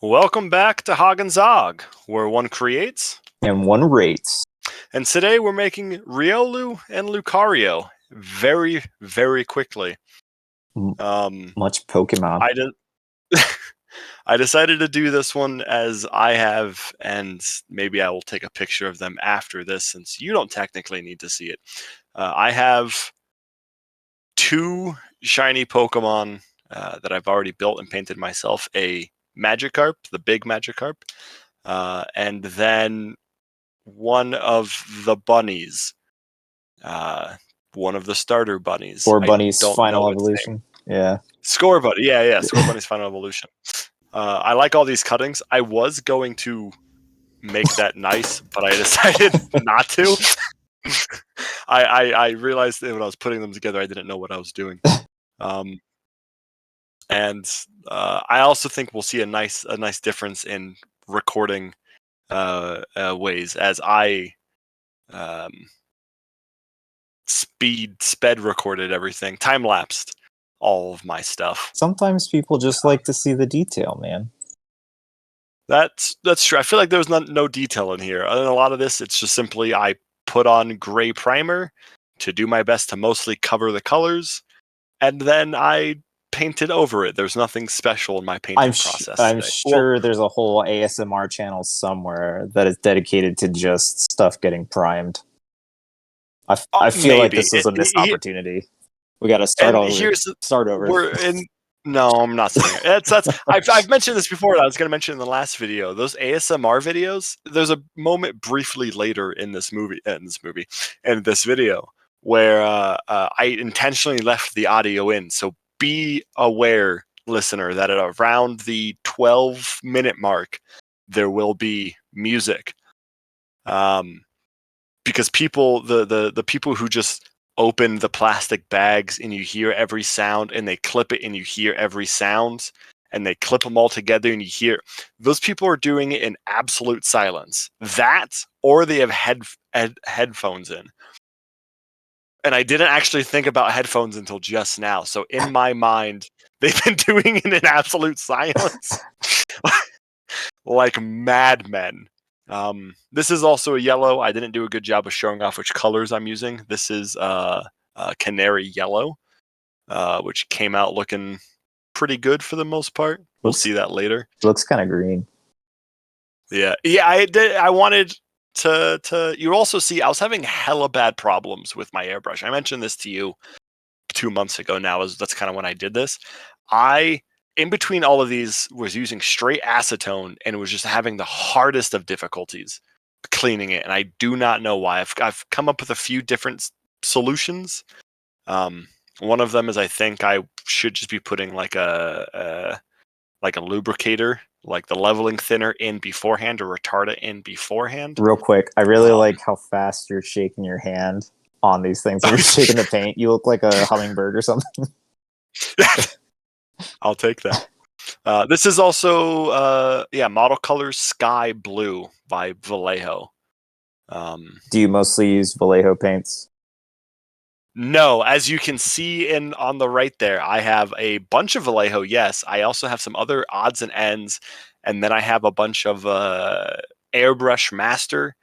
Welcome back to Hag'n Zad, where one creates and one rates. And today we're making Riolu and Lucario very, very quickly. Much Pokemon. I decided to do this one as I have, and maybe I will take a picture of them after this since you don't technically need to see it. I have two shiny Pokemon that I've already built and painted myself. A Magikarp, the big Magikarp, and then one of the bunnies, one of the starter bunnies. Or Bunny's Final Evolution. Yeah. Score Bunny. Yeah. Score Bunny's Final Evolution. I like all these cuttings. I was going to make that nice, but I decided not to. I realized that when I was putting them together, I didn't know what I was doing. And I also think we'll see a nice difference in recording ways as I sped recorded everything, time lapsed all of my stuff. Sometimes people just like to see the detail, man. That's true. I feel like there's no detail in here. And a lot of this, it's just simply I put on gray primer to do my best to mostly cover the colors, and then I painted over it. There's nothing special in my painting process. I'm sure there's a whole ASMR channel somewhere that is dedicated to just stuff getting primed. I feel like this is a missed opportunity. We got to start over. No, I'm not saying it. I've mentioned this before. I was going to mention in the last video. Those ASMR videos. There's a moment briefly later in this video, where I intentionally left the audio in. So be aware, listener, that at around the 12-minute mark, there will be music. Because people, the people who just open the plastic bags and you hear every sound, and they clip it and you hear every sound, and they clip them all together and you hear, those people are doing it in absolute silence. That, or they have headphones in. And I didn't actually think about headphones until just now. So in my mind, they've been doing it in absolute silence, like madmen. This is also a yellow. I didn't do a good job of showing off which colors I'm using. This is canary yellow, which came out looking pretty good for the most part. We'll see that later. Looks kind of green. Yeah. I wanted to. You also see I was having hella bad problems with my airbrush. I mentioned this to you 2 months ago. That's kind of when I did this. In between all of these, was using straight acetone and was just having the hardest of difficulties cleaning it, and I do not know why. I've come up with a few different solutions. One of them is I think I should just be putting like a lubricator, like the leveling thinner, in beforehand, or retardant in beforehand. Real quick, I really like how fast you're shaking your hand on these things. You're shaking the paint. You look like a hummingbird or something. I'll take that. This is also model colors Sky Blue by Vallejo. Do you mostly use Vallejo paints? No, as you can see on the right there, I have a bunch of Vallejo. Yes, I also have some other odds and ends, and then I have a bunch of Airbrush Master.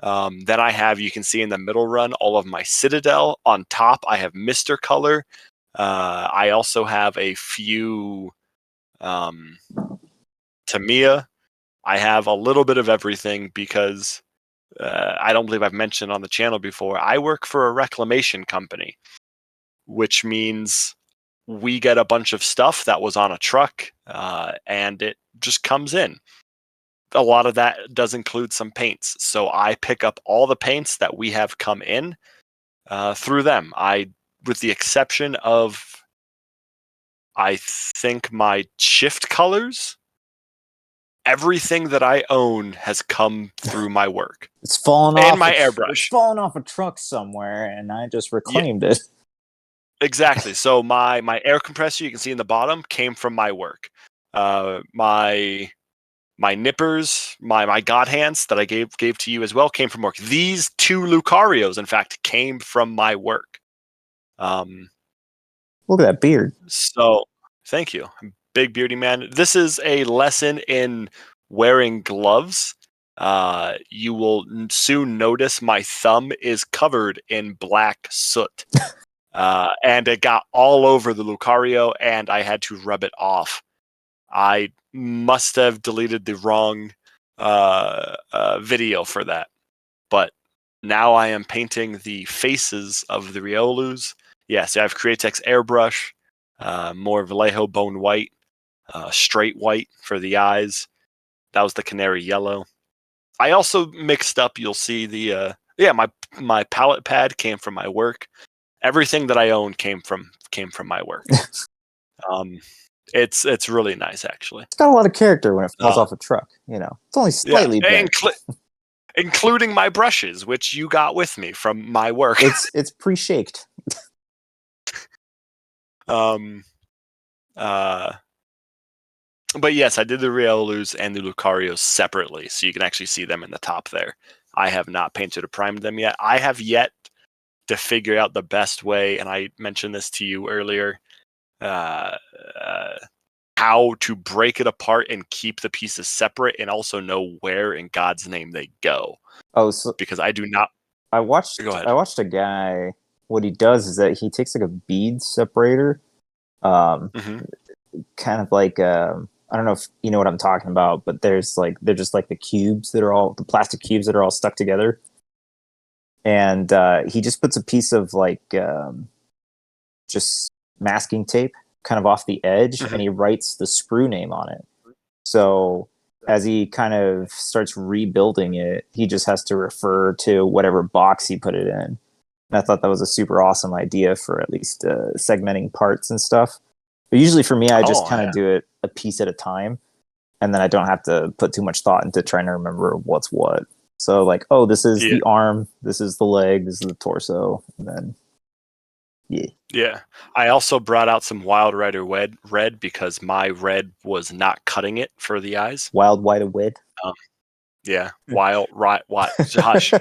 Then I have, you can see in the middle run, all of my Citadel. On top, I have Mr. Color. I also have a few Tamiya. I have a little bit of everything because I don't believe I've mentioned on the channel before, I work for a reclamation company, which means we get a bunch of stuff that was on a truck and it just comes in. A lot of that does include some paints. So I pick up all the paints that we have come in through them. With the exception of, I think, my shift colors, everything that I own has come through my work. It's fallen off my airbrush. It's fallen off a truck somewhere, and I just reclaimed it. Exactly. So my air compressor, you can see in the bottom, came from my work. My nippers, my god hands that I gave to you as well, came from work. These two Lucarios, in fact, came from my work. Look at that beard. So, thank you. big beardy man. This is a lesson in wearing gloves. You will soon notice my thumb is covered in black soot. And it got all over the Lucario, and I had to rub it off. I must have deleted the wrong video for that. But now I am painting the faces of the Riolus. Yes, I have Createx airbrush, more Vallejo bone white, straight white for the eyes. That was the canary yellow. I also mixed up. You'll see the my palette pad came from my work. Everything that I own came from my work. It's really nice actually. It's got a lot of character when it falls off a truck. It's only slightly bent. Including my brushes, which you got with me from my work. It's pre-shaked. But yes, I did the Riolus and the Lucarios separately, so you can actually see them in the top there. I have not painted or primed them yet. I have yet to figure out the best way, and I mentioned this to you earlier, how to break it apart and keep the pieces separate, and also know where in God's name they go. Because I do not. I watched a guy. What he does is that he takes like a bead separator, kind of like I don't know if you know what I'm talking about, but they're just like the cubes that are all the plastic cubes that are all stuck together. And he just puts a piece of like just masking tape kind of off the edge, and he writes the sprue name on it. So as he kind of starts rebuilding it, he just has to refer to whatever box he put it in. And I thought that was a super awesome idea for at least segmenting parts and stuff. But usually for me, I just kind of do it a piece at a time, and then I don't have to put too much thought into trying to remember what's what. So like, oh, this is the arm, this is the leg, this is the torso, and then yeah. I also brought out some Wild Rider red because my red was not cutting it for the eyes. Wild White Red. Yeah, wild right. What? Hush.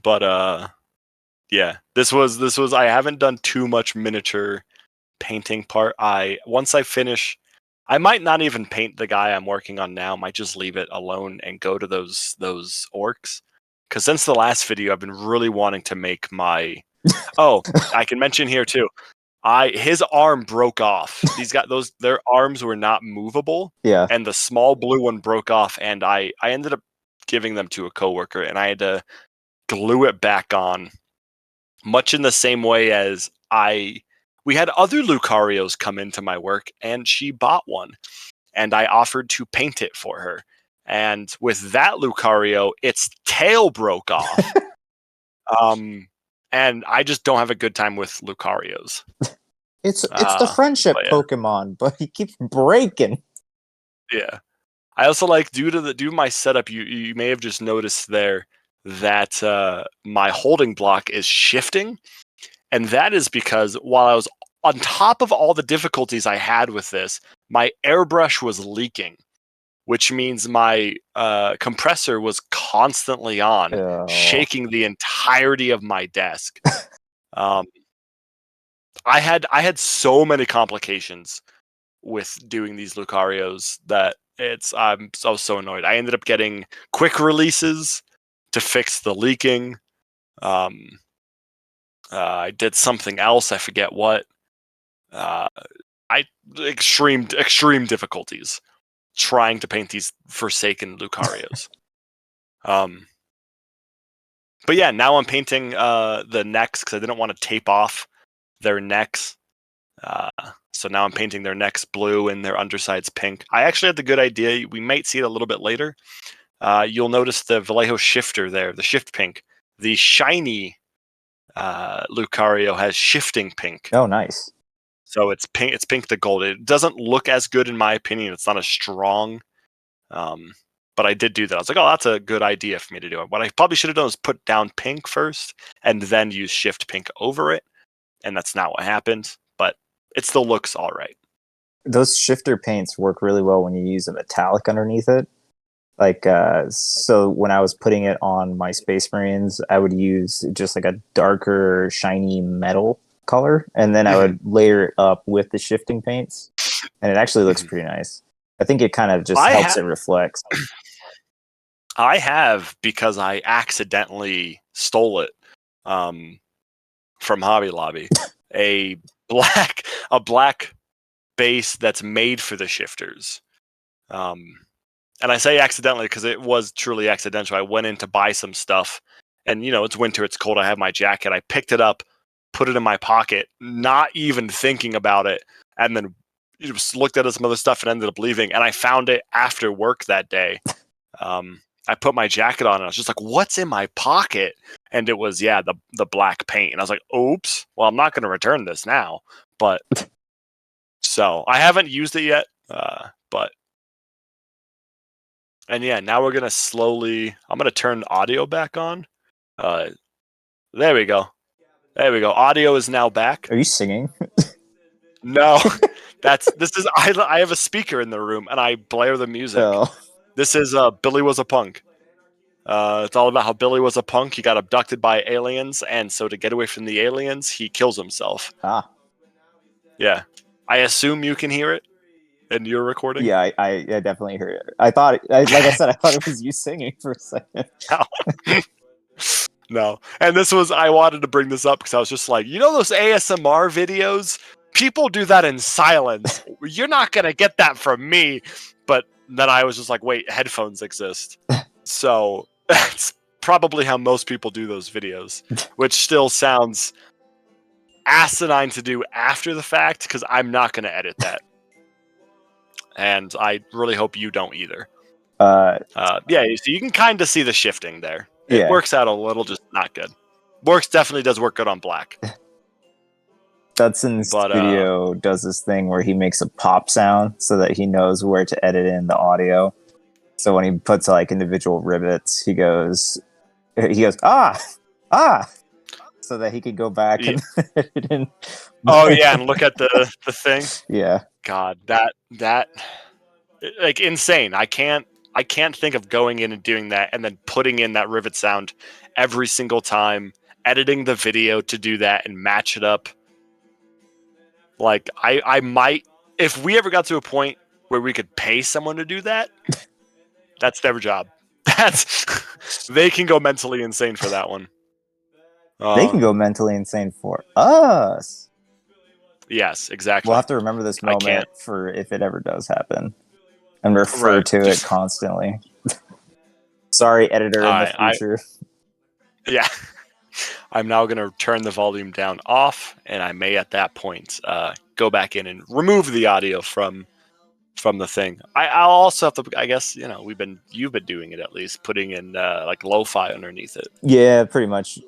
But yeah, this was. I haven't done too much miniature painting part. Once I finish, I might not even paint the guy I'm working on now. Might just leave it alone and go to those orcs. Because since the last video, I've been really wanting to make my. Oh, I can mention here too. His arm broke off. Their arms were not movable. Yeah. And the small blue one broke off, and I ended up giving them to a coworker, and I had to glue it back on, much in the same way as we had other Lucarios come into my work, and she bought one, and I offered to paint it for her. And with that Lucario, its tail broke off. And I just don't have a good time with Lucarios. It's the friendship Pokemon, but he keeps breaking. Yeah. I also like due to my setup, you may have just noticed there that my holding block is shifting, and that is because while I was on top of all the difficulties I had with this, my airbrush was leaking, which means my compressor was constantly on, shaking the entirety of my desk. I had so many complications with doing these Lucarios that I'm so annoyed. I ended up getting quick releases to fix the leaking. I did something else, I forget what. Extreme difficulties trying to paint these forsaken Lucarios. But yeah, now I'm painting the necks because I didn't want to tape off their necks. So now I'm painting their necks blue and their undersides pink. I actually had the good idea. We might see it a little bit later. You'll notice the Vallejo shifter there, the shift pink. The shiny Lucario has shifting pink. Oh, nice. So it's pink. It's pink to gold. It doesn't look as good in my opinion. It's not as strong. But I did do that. I was like, oh, that's a good idea for me to do it. What I probably should have done was put down pink first and then use shift pink over it. And that's not what happened. But it still looks all right. Those shifter paints work really well when you use a metallic underneath it. Like, so when I was putting it on my Space Marines, I would use just like a darker, shiny metal color, and then I would layer it up with the shifting paints, and it actually looks pretty nice. I think it kind of just helps it reflect. I have, because I accidentally stole it from Hobby Lobby, a black base that's made for the shifters. And I say accidentally because it was truly accidental. I went in to buy some stuff, and it's winter, it's cold. I have my jacket. I picked it up, put it in my pocket, not even thinking about it, and then just looked at some other stuff and ended up leaving. And I found it after work that day. I put my jacket on and I was just like, what's in my pocket? And it was, the black paint. And I was like, oops, well, I'm not going to return this now. But so I haven't used it yet. And now we're going to I'm going to turn audio back on. There we go. Audio is now back. Are you singing? No, I have a speaker in the room and I blare the music. Oh. This is Billy Was a Punk. It's all about how Billy was a punk. He got abducted by aliens, and so to get away from the aliens, he kills himself. Ah. Yeah. I assume you can hear it in your recording? Yeah, I definitely hear it. I thought, like I said, I thought it was you singing for a second. No. And I wanted to bring this up because I was just like, those ASMR videos? People do that in silence. You're not going to get that from me. But then I was just like, wait, headphones exist. So that's probably how most people do those videos, which still sounds asinine to do after the fact because I'm not going to edit that. And I really hope you don't either. So you can kind of see the shifting there. It works out a little, just not good. Definitely does work good on black. Dudson's video does this thing where he makes a pop sound so that he knows where to edit in the audio. So when he puts like individual rivets, he goes, ah, so that he could go back and edit in. Oh yeah, and look at the thing. Yeah. God, that like insane. I can't think of going in and doing that and then putting in that rivet sound every single time, editing the video to do that and match it up. Like I might, if we ever got to a point where we could pay someone to do that, that's their job. They can go mentally insane for that one. They can go mentally insane for us. Yes, exactly. We'll have to remember this moment for if it ever does happen and refer to it constantly. Sorry, editor in the future. Yeah. I'm now going to turn the volume down off, and I may at that point go back in and remove the audio from the thing. I'll also have to, I guess, you've been doing it at least, putting in like lo-fi underneath it. Yeah, pretty much.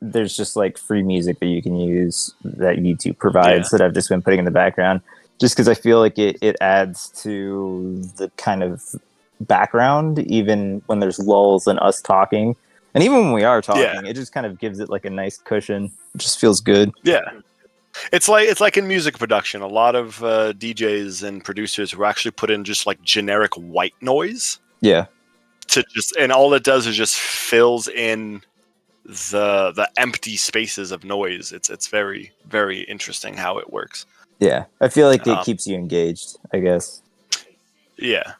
There's just like free music that you can use that YouTube provides that I've just been putting in the background, just because I feel like it adds to the kind of background, even when there's lulls and us talking. And even when we are talking, it just kind of gives it like a nice cushion. It just feels good. Yeah. It's like in music production, a lot of DJs and producers will actually put in just like generic white noise. Yeah. And all it does is just fills in the empty spaces of noise. It's very, very interesting how it works. Yeah. I feel like it keeps you engaged, I guess. Yeah.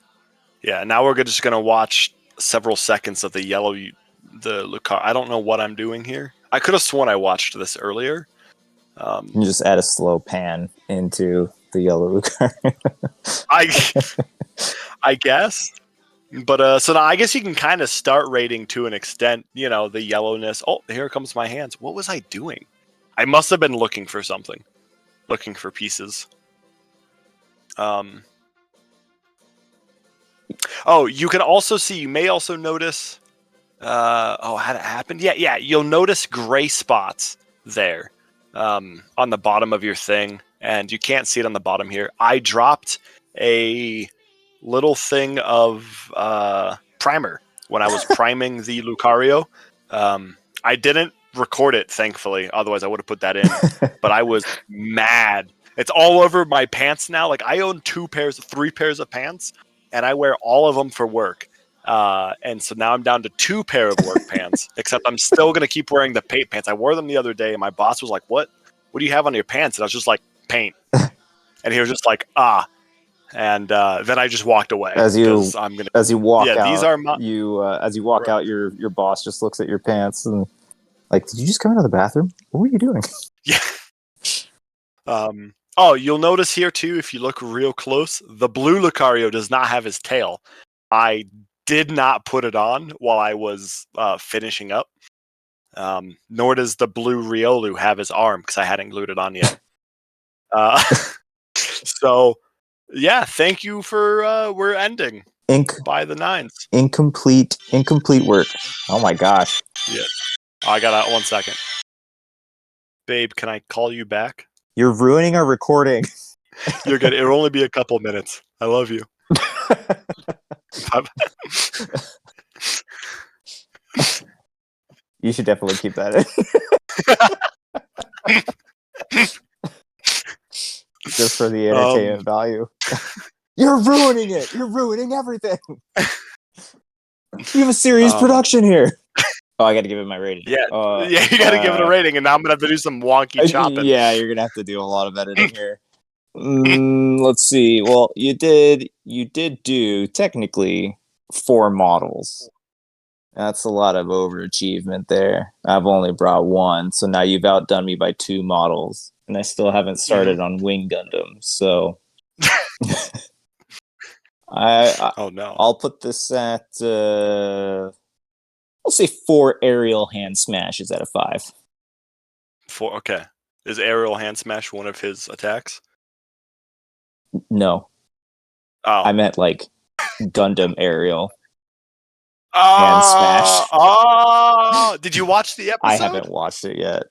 Yeah. Now we're just going to watch several seconds of the Lucario. I don't know what I'm doing here. I could have sworn I watched this earlier. You just add a slow pan into the yellow Lucario. I guess. But so now I guess you can kind of start rating to an extent, the yellowness. Oh, here comes my hands. What was I doing? I must have been looking for something. Looking for pieces. Oh, you can also see, you may also notice, had it happened? Yeah, you'll notice gray spots there on the bottom of your thing, and you can't see it on the bottom here. I dropped a little thing of primer when I was priming the Lucario. I didn't record it, thankfully, otherwise I would have put that in, but I was mad. It's all over my pants now. Like, I own 3 pairs of pants, and I wear all of them for work. And so now I'm down to 2 pair of work pants, except I'm still going to keep wearing the paint pants. I wore them the other day, and my boss was like, what do you have on your pants? And I was just like, paint. And he was just like, ah. And then I just walked away. As you walk out, these are my... as you walk out, your boss just looks at your pants and like, did you just come out of the bathroom? What were you doing? Yeah. Oh, you'll notice here too, if you look real close, the blue Lucario does not have his tail. I did not put it on while I was finishing up. Nor does the blue Riolu have his arm, because I hadn't glued it on yet. So, yeah, thank you for we're ending by the 9s. Incomplete work. Oh my gosh. Yeah. I got 1 second. Babe, can I call you back? You're ruining our recording. You're good. It'll only be a couple minutes. I love you. You should definitely keep that in. Just for the entertainment value. You're ruining it. You're ruining everything. You have a serious production here. Oh, I got to give it my rating. Yeah, you got to give it a rating, and now I'm gonna have to do some wonky chopping. Yeah, you're gonna have to do a lot of editing here. Let's see. Well, you did do technically 4 models. That's a lot of overachievement there. I've only brought 1, so now you've outdone me by 2 models, and I still haven't started on Wing Gundam. So, oh no, I'll put this at. I'll say 4 aerial hand smashes out of 5. 4. Okay. Is aerial hand smash one of his attacks? No. Oh. I meant like Gundam aerial hand smash. Oh! Did you watch the episode? I haven't watched it yet.